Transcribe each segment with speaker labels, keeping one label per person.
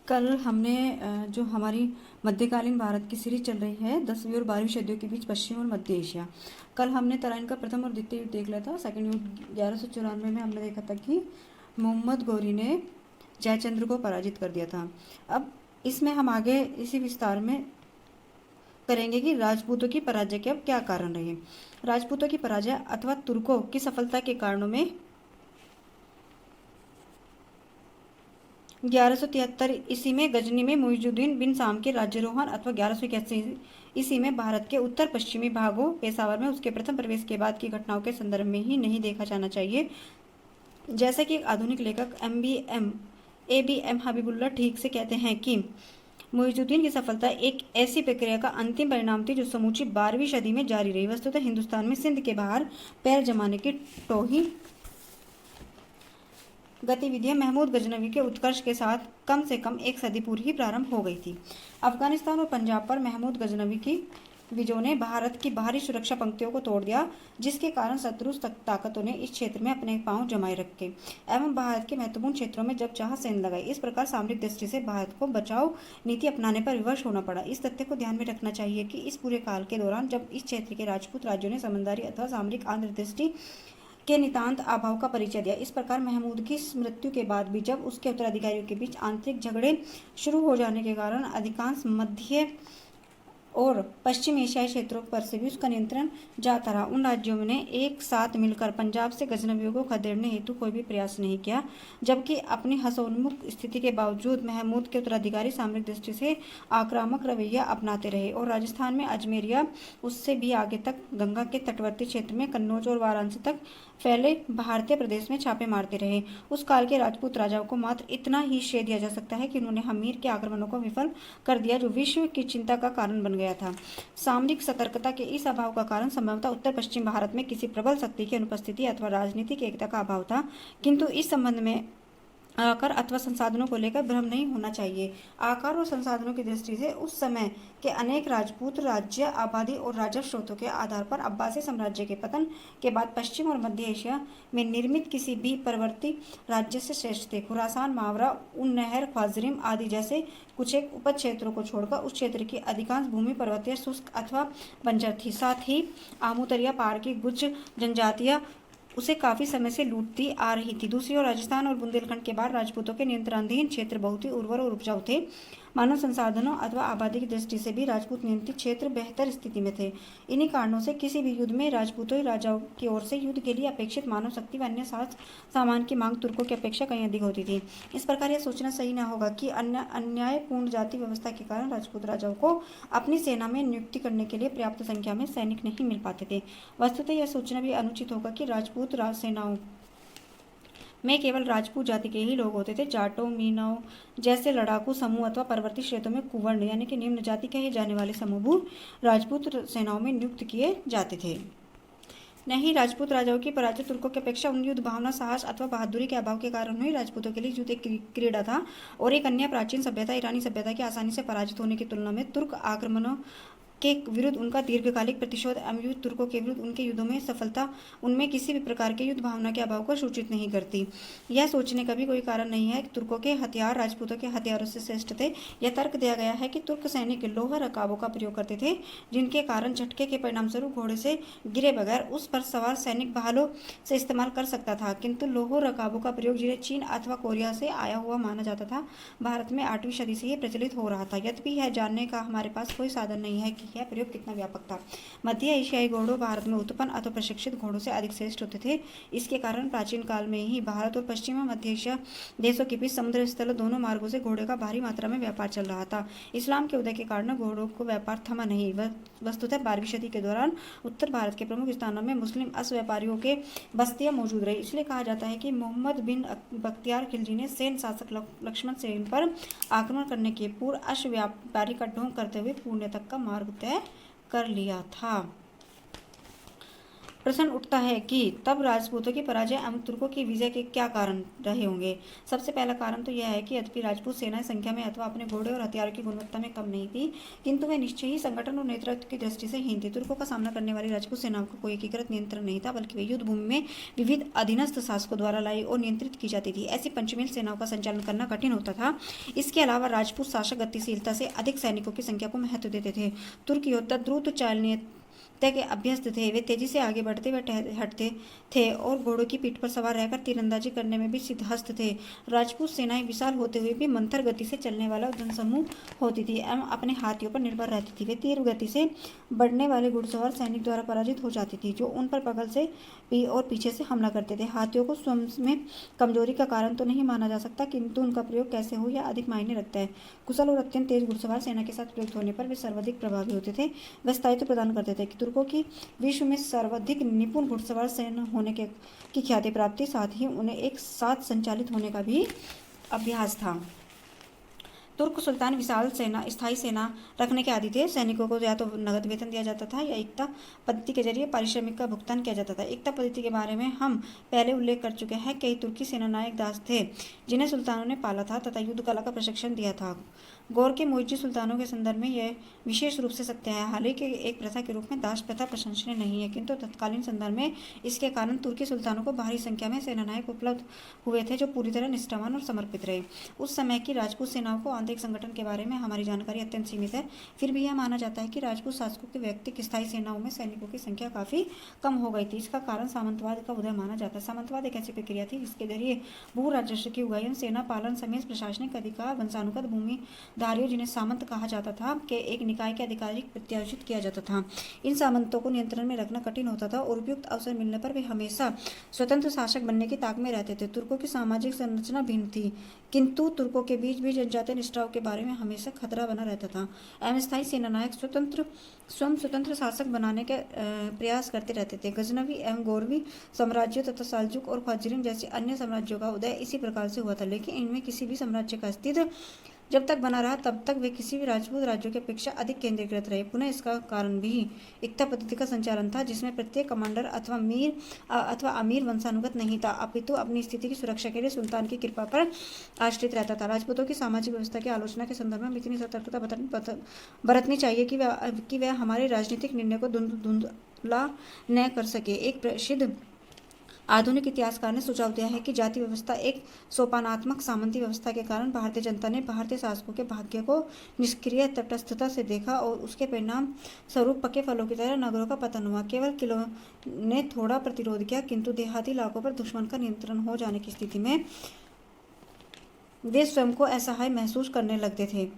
Speaker 1: कल हमने जो हमारी मध्यकालीन भारत की सीरीज चल रही है 10वीं और 12वीं सदियों के बीच पश्चिम और मध्य एशिया। कल हमने तराइन का प्रथम और द्वितीय युद्ध देख लिया था। सेकंड युद्ध 1194 में हमने देखा था कि मोहम्मद गौरी ने जयचंद्र को पराजित कर दिया था। अब इसमें हम आगे इसी विस्तार में करेंगे कि राजपूतों की पराजय के अब क्या कारण रहे। राजपूतों की पराजय अथवा तुर्कों की सफलता के कारणों में 1173 ईस्वी में गजनी में मुइजुद्दीन बिन साम के राज्यारोहण अथवा 1181 ईस्वी में भारत के उत्तर पश्चिमी भागों पेशावर में उसके प्रथम प्रवेश के बाद की घटनाओं के संदर्भ में ही नहीं देखा जाना चाहिए। जैसा कि आधुनिक लेखक ABM हबीबुल्लाह ठीक से कहते हैं कि मुइजुद्दीन की सफलता एक ऐसी प्रक्रिया का अंतिम परिणाम थी जो समूची 12वीं सदी में जारी रही। वस्तुतः हिंदुस्तान में सिंध के बाहर पैर जमाने की टोही गतिविधियां महमूद गजनवी के उत्कर्ष के साथ कम से कम एक सदी पूर्व ही प्रारंभ हो गई थी। अफगानिस्तान और पंजाब पर महमूद गजनवी की विजयों ने भारत की बाहरी सुरक्षा पंक्तियों को तोड़ दिया, जिसके कारण शत्रु ताकतों ने इस क्षेत्र में अपने पांव जमाए रखे एवं भारत के महत्वपूर्ण क्षेत्रों में जब चाह सेंध लगाई। इस प्रकार सामरिक दृष्टि से भारत को बचाव नीति अपनाने पर विवश होना पड़ा। इस तथ्य को ध्यान में रखना चाहिए कि इस पूरे काल के दौरान जब इस क्षेत्र के राजपूत राज्यों ने समझदारी अथवा सामरिक आंतरदृष्टि के नितांत अभाव का परिचय दिया। इस प्रकार महमूद की मृत्यु के बाद भी जब उसके उत्तराधिकारियों के बीच आंतरिक झगड़े शुरू हो जाने के कारण अधिकांश मध्य और पश्चिम एशियाई क्षेत्रों पर से भी उसका नियंत्रण जाता रहा, उन राज्यों ने एक साथ मिलकर पंजाब से गजनवियों को खदेड़ने हेतु कोई भी प्रयास नहीं किया। जबकि अपनी हसोन्मुख स्थिति के बावजूद महमूद के उत्तराधिकारी सामरिक दृष्टि से आक्रामक रवैया अपनाते रहे और राजस्थान में अजमेरिया उससे भी आगे तक गंगा के तटवर्ती क्षेत्र में कन्नौज और वाराणसी तक फैले भारतीय प्रदेश में छापे मारते रहे। उस काल के राजपूत राजाओं को मात्र इतना ही श्रेय दिया जा सकता है कि उन्होंने हमीर के आक्रमणों को विफल कर दिया, जो विश्व की चिंता का कारण बन गया था। सामरिक सतर्कता के इस अभाव का कारण संभवतः उत्तर पश्चिम भारत में किसी प्रबल शक्ति की अनुपस्थिति अथवा राजनीतिक एकता का अभाव था, किंतु इस संबंध में आकार अथवा संसाधनों को लेकर भ्रम नहीं होना चाहिए। आकार और संसाधनों की दृष्टि से उस समय के अनेक राजपूत राज्य आबादी और राजस्व स्रोतों के आधार पर अब्बासी साम्राज्य के पतन के बाद पश्चिम और मध्य एशिया में निर्मित किसी भी परवर्ती राज्य से श्रेष्ठ थे। खुरासान, मावरा, उन्नहर, ख्वाजरिम आदि जैसे कुछ एक उपज क्षेत्रों को छोड़कर उस क्षेत्र की अधिकांश भूमि पर्वतीय, शुष्क अथवा बंजर थी। साथ ही आमुतरिया पार की गुज्ज जनजातियां उसे काफी समय से लूटती आ रही थी। दूसरी ओर राजस्थान और बुंदेलखंड के बाद राजपूतों के नियंत्रणाधीन क्षेत्र बहुत ही उर्वर और उपजाऊ थे। मानव संसाधनों अथवा आबादी की दृष्टि से भी राजपूत नियंत्रित क्षेत्र बेहतर स्थिति में थे। इन्हीं कारणों से किसी भी युद्ध में राजपूतों राजाओं की ओर से युद्ध के लिए अपेक्षित मानव शक्ति व अन्य सामान की मांग तुर्कों की अपेक्षा कहीं अधिक होती थी। इस प्रकार यह सोचना सही न होगा कि अन्यायपूर्ण जाति व्यवस्था के कारण राजपूत राजाओं को अपनी सेना में नियुक्ति करने के लिए पर्याप्त संख्या में सैनिक नहीं मिल पाते थे। वस्तुतः यह सोचना भी अनुचित होगा कि राजपूत सेनाओं में केवल राजपूत जाति के ही लोग होते थे। जाटों, मीनाओं जैसे लड़ाकू समूह अथवा पर्वतीय क्षेत्रों में कुवर्ण यानी कि निम्न जाति कहे जाने वाले समूह राजपूत सेनाओं में नियुक्त किए जाते थे। नहीं, राजपूत राजाओं की पराजय तुर्कों की अपेक्षा उन युद्ध भावना, साहस अथवा बहादुरी के अभाव के कारण हुई। राजपूतों के लिए युद्ध एक क्रीड़ा था और एक अन्य प्राचीन सभ्यता ईरानी सभ्यता के आसानी से पराजित होने की तुलना में तुर्क आक्रमणों के विरुद्ध उनका दीर्घकालिक प्रतिशोध एवं तुर्कों के विरुद्ध उनके युद्धों में सफलता उनमें किसी भी प्रकार के युद्ध भावना के अभाव को सूचित नहीं करती। यह सोचने का भी कोई कारण नहीं है कि तुर्कों के हथियार राजपूतों के हथियारों से श्रेष्ठ थे। यह तर्क दिया गया है कि तुर्क सैनिक लोहा रकाबों का प्रयोग करते थे, जिनके कारण झटके के परिणामस्वरूप घोड़े से गिरे बगैर उस पर सवार सैनिक बहालों से इस्तेमाल कर सकता था, किंतु लोहो रकाबों का प्रयोग जिन्हें चीन अथवा कोरिया से आया हुआ माना जाता था, भारत में 8वीं सदी से ही प्रचलित हो रहा था। यद्यपि यह जानने का हमारे पास कोई साधन नहीं है कि यह प्रयोग कितना व्यापक था। मध्य एशियाई घोड़ों भारत में उत्पन्न अथवा प्रशिक्षित घोड़ों से अधिक श्रेष्ठ होते थे। इसके कारण प्राचीन काल में ही भारत और पश्चिम मध्य एशिया देशों के बीच समुद्र स्थल दोनों मार्गों से घोड़े का भारी मात्रा में व्यापार चल रहा था। इस्लाम के उदय के कारण घोड़ों को व्यापार थमा नहीं। वस्तुतः 12वीं सदी के दौरान उत्तर भारत के प्रमुख स्थानों में मुस्लिम अश्व व्यापारियों के बस्तियां मौजूद रही। इसलिए कहा जाता है कि मोहम्मद बिन बख्तियार खिलजी ने सेन शासक लक्ष्मण सेन पर आक्रमण करने के पूर्व अश्व व्यापारी का ढोंग करते हुए पुणे तक का मार्ग तय कर लिया था। प्रश्न उठता है कि तब राजपूतों की पराजय एवं तुर्कों की विजय के क्या कारण रहे होंगे। सबसे पहला कारण तो यह है कि यद्यपि राजपूत सेनाएं संख्या में अथवा अपने घोड़े और हथियारों की गुणवत्ता में कम नहीं थी, किंतु वे निश्चय ही संगठन और नेतृत्व की दृष्टि से हीन थी। तुर्कों का सामना करने वाली राजपूत सेनाओं का कोई एकीकृत नियंत्रण नहीं था, बल्कि वे युद्ध भूमि में विविध अधीनस्थ शासकों द्वारा लाई और नियंत्रित की जाती थी। ऐसी पंचमेल सेनाओं का संचालन करना कठिन होता था। इसके अलावा राजपूत शासक गतिशीलता से अधिक सैनिकों की संख्या को महत्व देते थे। तुर्क योद्धा द्रुत चालनीय के अभ्यस्त थे। वे तेजी से आगे बढ़ते व हटते थे और घोड़ों की पीठ पर सवार रहकर तीरंदाजी करने में भी सिद्धहस्त थे। राजपूत सेनाएं विशाल होते हुए भी मंथर गति से चलने वाला जनसमूह होती थी एवं अपने हाथियों पर निर्भर रहती थी। वे तीव्र गति से बढ़ने वाले घुड़सवार सैनिक द्वारा पराजित हो जाती थी, जो उन पर बगल से और पीछे से हमला करते थे। हाथियों को स्वयं में कमजोरी का कारण तो नहीं माना जा सकता, किंतु उनका प्रयोग कैसे हो यह अधिक मायने रखता है। कुशल और अत्यंत तेज घुड़सवार सेना के साथ प्रयुक्त होने पर वे सर्वाधिक प्रभावी होते थे। वे स्थायित्व प्रदान करते थे कि तुर्कों की विश्व में सर्वाधिक निपुण घुड़सवार सेना होने की ख्याति प्राप्ति, साथ ही उन्हें एक साथ संचालित होने का भी अभ्यास था। तुर्क सुल्तान विशाल सेना स्थायी सेना रखने के आदी थे। सैनिकों को या तो नगद वेतन दिया जाता था या एकता पद्धति के जरिए पारिश्रमिक का भुगतान किया जाता था। एकता पद्धति के बारे में हम पहले उल्लेख कर चुके हैं। कई तुर्की सेनानायक दास थे जिन्हें सुल्तानों ने पाला था तथा युद्ध कला का प्रशिक्षण दिया था। गौर के मोइजी सुल्तानों के संदर्भ में यह विशेष रूप से सत्य है। हालांकि एक प्रथा के रूप में दास प्रथा प्रशंसनीय नहीं है, किंतु तत्कालीन संदर्भ में इसके कारण तुर्की सुल्तानों को भारी संख्या में सेनानायक उपलब्ध हुए थे जो पूरी तरह निष्ठावान और समर्पित रहे। उस समय की राजपूत सेनाओं को आंतरिक संगठन के बारे में हमारी जानकारी अत्यंत सीमित है। फिर भी यह माना जाता है कि राजपूत शासकों की व्यक्तिगत स्थायी सेनाओं में सैनिकों की संख्या काफी कम हो गई थी। इसका कारण सामंतवाद का उदय माना जाता है। सामंतवाद एक ऐसी प्रक्रिया थी जिसके जरिए भू राजस्व की उगाही, सेना पालन समेत प्रशासनिक अधिकार वंशानुगत भूमिधारियों जिन्हें सामंत कहा जाता था के एक निकाय के अधिकारिक प्रत्याशित किया जाता था। इन सामंतों को नियंत्रण में रखना कठिन होता था और उपयुक्त अवसर मिलने पर वे हमेशा स्वतंत्र शासक बनने की ताक में रहते थे। तुर्कों की सामाजिक संरचना भिन्न थी, किंतु तुर्कों के बीच भी जनजातीय निष्ठाओं के बारे में हमेशा खतरा बना रहता था। अस्थायी सेनानायक स्वयं स्वतंत्र शासक बनाने के प्रयास करते रहते थे। गजनवी एवं गौरवी साम्राज्यों तथा साल्जुक और ख्वारिज़म जैसे अन्य साम्राज्यों का उदय इसी प्रकार से हुआ था, लेकिन इनमें किसी भी साम्राज्य का अस्तित्व जब तक बना रहा तब तक वे किसी भी राजपूत राज्यों की अपेक्षा अधिक केंद्रीकृत रहे। पुनः इसका कारण भी एकता पद्धति का संचालन था, जिसमें प्रत्येक कमांडर अथवा अमीर वंशानुगत नहीं था, अपितु अपनी स्थिति की सुरक्षा के लिए सुल्तान की कृपा पर आश्रित रहता था। राजपूतों की सामाजिक व्यवस्था की आलोचना के संदर्भ में इतनी सतर्कता बरतनी चाहिए कि वह हमारे राजनीतिक निर्णय को धुंधला न कर सके। एक प्रसिद्ध आधुनिक इतिहासकार ने सुझाव दिया है कि जाति व्यवस्था एक सोपानात्मक सामंती व्यवस्था के कारण भारतीय जनता ने भारतीय शासकों के भाग्य को निष्क्रिय तटस्थता से देखा और उसके परिणाम स्वरूप पके फलों की तरह नगरों का पतन हुआ। केवल किलों ने थोड़ा प्रतिरोध किया, किंतु देहाती इलाकों पर दुश्मन का नियंत्रण हो जाने की स्थिति में वे स्वयं को असहाय महसूस करने लगते थे।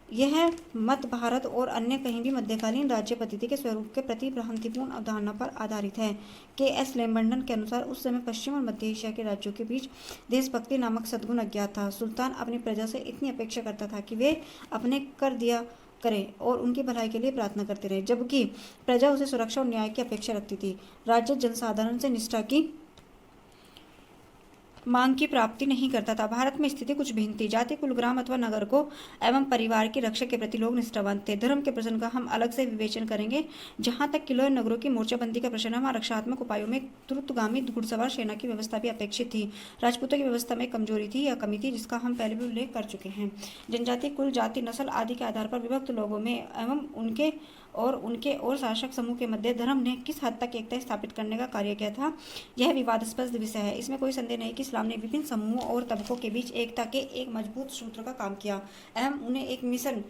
Speaker 1: यह मत भारत और अन्य कहीं भी मध्यकालीन राज्य पद्धति के स्वरूप के प्रति भ्रांतिपूर्ण अवधारणा पर आधारित है। के.एस. लेम्बर्टन के अनुसार उस समय पश्चिम और मध्य एशिया के राज्यों के बीच देशभक्ति नामक सद्गुण अज्ञात था। सुल्तान अपनी प्रजा से इतनी अपेक्षा करता था कि वे अपने कर दिया करें और उनकी भलाई के लिए प्रार्थना करते रहे, जबकि प्रजा उसे सुरक्षा और न्याय की अपेक्षा रखती थी। राज्य जनसाधारण से निष्ठा की मांग की प्राप्ति नहीं करता था। भारत में स्थिति कुछ भिन्न थी। जाति, कुल, ग्राम अथवा नगर को एवं परिवार की रक्षा के प्रति लोग निष्ठावान थे। धर्म के प्रश्न का हम अलग से विवेचन करेंगे। जहां तक किलों नगरों की मोर्चाबंदी का प्रश्न है, वहां रक्षात्मक उपायों में द्रुतगामी घुड़सवार सेना की व्यवस्था भी अपेक्षित थी। राजपूतों की व्यवस्था में कमजोरी थी या कमी थी, जिसका हम पहले भी उल्लेख कर चुके हैं। जनजाति, कुल, जाति, नस्ल आदि के आधार पर विभक्त लोगों में एवं उनके और शासक समूह के मध्य धर्म ने किस हद तक एकता स्थापित करने का कार्य किया था, यह विवादास्पद विषय है। इसमें कोई संदेह नहीं कि इस्लाम ने विभिन्न समूहों और तबकों के बीच एकता के एक मजबूत सूत्र का काम किया एवं उन्हें एक मिशन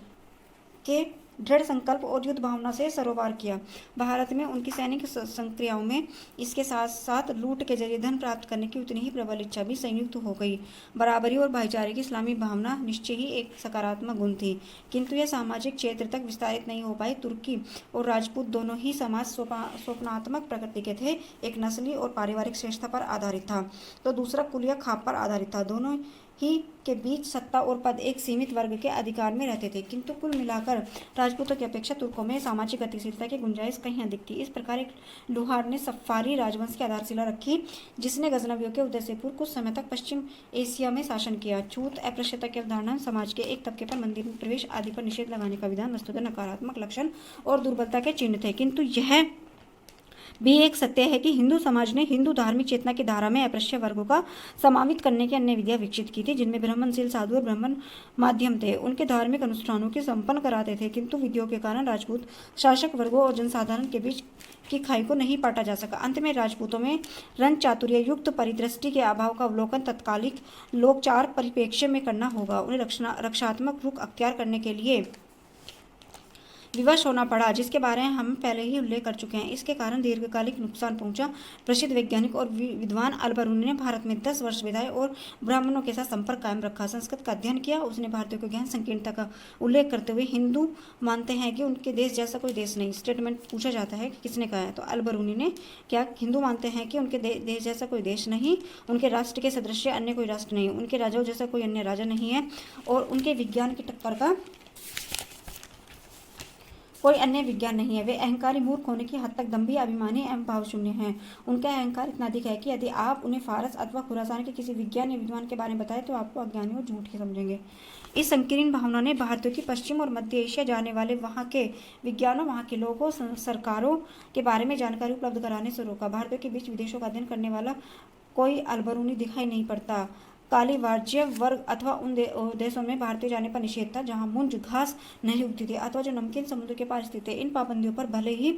Speaker 1: के दृढ़ संकल्प और युद्ध भावना से सरोवर किया। भारत में उनकी सैनिक संक्रियाओं में इसके साथ साथ लूट के जरिए धन प्राप्त करने की उतनी ही प्रबल इच्छा भी संयुक्त हो गई। बराबरी और भाईचारे की इस्लामी भावना निश्चय ही एक सकारात्मक गुण थी, किंतु यह सामाजिक क्षेत्र तक विस्तारित नहीं हो पाई। तुर्की और राजपूत दोनों ही समाज स्वप्नात्मक प्रकृति के थे। एक नस्ली और पारिवारिक श्रेष्ठता पर आधारित था, तो दूसरा कुल या खाप पर आधारित था। दोनों ही के बीच सत्ता और पद एक सीमित वर्ग के अधिकार में रहते थे, किंतु कुल मिलाकर राजपूतों की अपेक्षा तुर्कों में सामाजिक गतिशीलता की गुंजाइश कहीं अधिक थी। इस प्रकार एक लुहार ने सफारी राजवंश की आधारशिला रखी, जिसने गजनवियों के उदय से पूर्व कुछ समय तक पश्चिम एशिया में शासन किया। छूत, अस्पृश्यता की अवधारणा, समाज के एक तबके पर मंदिर में प्रवेश आदि पर निषेध लगाने का विधान वस्तुतः नकारात्मक लक्षण और दुर्बलता के चिन्ह थे, किंतु यह भी एक सत्य है कि हिंदू समाज ने हिंदू धार्मिक चेतना की धारा में अस्पृश्य वर्गों का समावित करने की अन्य विधियां विकसित की थी, जिनमें ब्राह्मणशील साधु और ब्राह्मण माध्यम थे। उनके धार्मिक अनुष्ठानों की संपन्न कराते थे, किंतु विधियों के कारण राजपूत शासक वर्गों और जनसाधारण के बीच की खाई को नहीं पाटा जा सका। अंत में राजपूतों में रंग चातुर्य युक्त परिदृष्टि के अभाव का अवलोकन तत्कालिक लोकचार परिप्रेक्ष्य में करना होगा। उन्हें रक्षात्मक रुख अख्तियार करने के लिए विवश होना पड़ा, जिसके बारे में हम पहले ही उल्लेख कर चुके हैं। इसके कारण दीर्घकालिक नुकसान पहुंचा। प्रसिद्ध वैज्ञानिक और विद्वान अल-बरूनी ने भारत में 10 वर्ष बिताए और ब्राह्मणों के साथ संपर्क कायम रखा, संस्कृत का अध्ययन किया। उसने भारतीयों की गहन संकीर्णता का उल्लेख करते हुए हिंदू मानते हैं कि उनके देश जैसा कोई देश नहीं स्टेटमेंट पूछा जाता है कि किसने कहा है, तो अल-बरूनी ने क्या, हिंदू मानते हैं कि उनके देश जैसा कोई देश नहीं, उनके राष्ट्र के सदृश अन्य कोई राष्ट्र नहीं, उनके राजाओं जैसा कोई अन्य राजा नहीं है और उनके विज्ञान की टक्कर का कोई अन्य विज्ञान नहीं है। वे अहंकारी मूर्ख होने की हद तक दम्भी, अभिमानी एवं भावशून्य हैं। उनका अहंकार इतना अधिक है कि यदि आप उन्हें फारस अथवा खुरासान के किसी विज्ञान या विद्वान के बारे में बताएं तो आपको अज्ञानी और झूठी समझेंगे। इस संकीर्ण भावना ने भारतीयों की पश्चिम और मध्य एशिया जाने वाले वहाँ के विज्ञानों, वहाँ के लोगों, सरकारों के बारे में जानकारी उपलब्ध कराने से रोका। भारतीयों के बीच विदेशों का अध्ययन करने वाला कोई अल-बरूनी दिखाई नहीं पड़ता। काली वाणिज्य वर्ग अथवा उन देशों में भारतीय जाने पर निषेध था जहां मूंज घास नहीं उगती थी अथवा जो नमकीन समुद्र के पास स्थित थे। इन पाबंदियों पर भले ही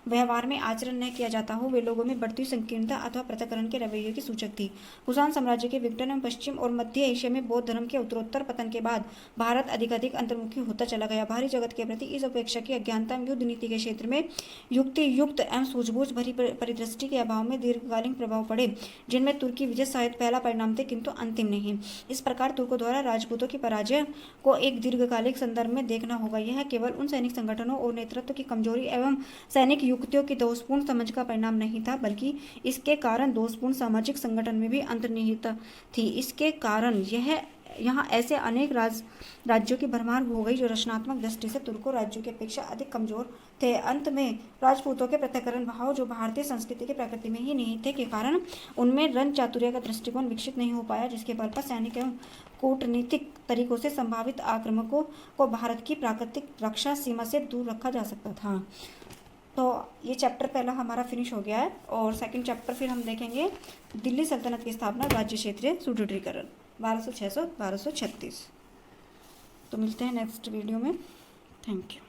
Speaker 1: व्यवहार में आचरण न किया जाता हो, वे लोगों में बढ़ती हुई संकीर्णता अथवा पृथक्करण के रवैये की सूचक थी। कुषाण साम्राज्य के विघटन एवं पश्चिम और मध्य एशिया में बौद्ध धर्म के उत्तरोत्तर पतन के बाद भारत अधिक अंतर्मुखी होता चला गया। बाहरी जगत के प्रति इस अपेक्षा की अज्ञानता युद्ध नीति के क्षेत्र में युक्ति युक्त एवं सूझबूझ भरी परिदृष्टि के अभाव में दीर्घकालीन प्रभाव पड़े, जिनमें तुर्की विजय शायद पहला परिणाम थे किंतु अंतिम नहीं। इस प्रकार तुर्कों द्वारा राजपूतों की पराजय को एक दीर्घकालिक संदर्भ में देखना होगा। यह केवल उन सैनिक संगठनों और नेतृत्व की कमजोरी एवं सैनिक युक्तियों की दोषपूर्ण समझ का परिणाम नहीं था, बल्कि इसके कारण दोषपूर्ण सामाजिक संगठन में भी अंतर्निहित थी। इसके कारण यहाँ ऐसे अनेक राज्यों की भरमार हो गई जो रचनात्मक दृष्टि से तुर्कों राज्यों की अपेक्षा अधिक कमजोर थे। अंत में राजपूतों के पृथक्करण भाव जो भारतीय संस्कृति की प्रकृति में ही नहीं थे के कारण उनमें रंग चातुर्य का दृष्टिकोण विकसित नहीं हो पाया, जिसके बल पर सैनिक एवं कूटनीतिक तरीकों से संभावित आक्रमकों को भारत की प्राकृतिक रक्षा सीमा से दूर रखा जा सकता था। तो ये चैप्टर पहला हमारा फिनिश हो गया है और सेकंड चैप्टर फिर हम देखेंगे दिल्ली सल्तनत की स्थापना, राज्य क्षेत्रीय सुदृढ़ीकरण 1200-1236। तो मिलते हैं नेक्स्ट वीडियो में। Thank you.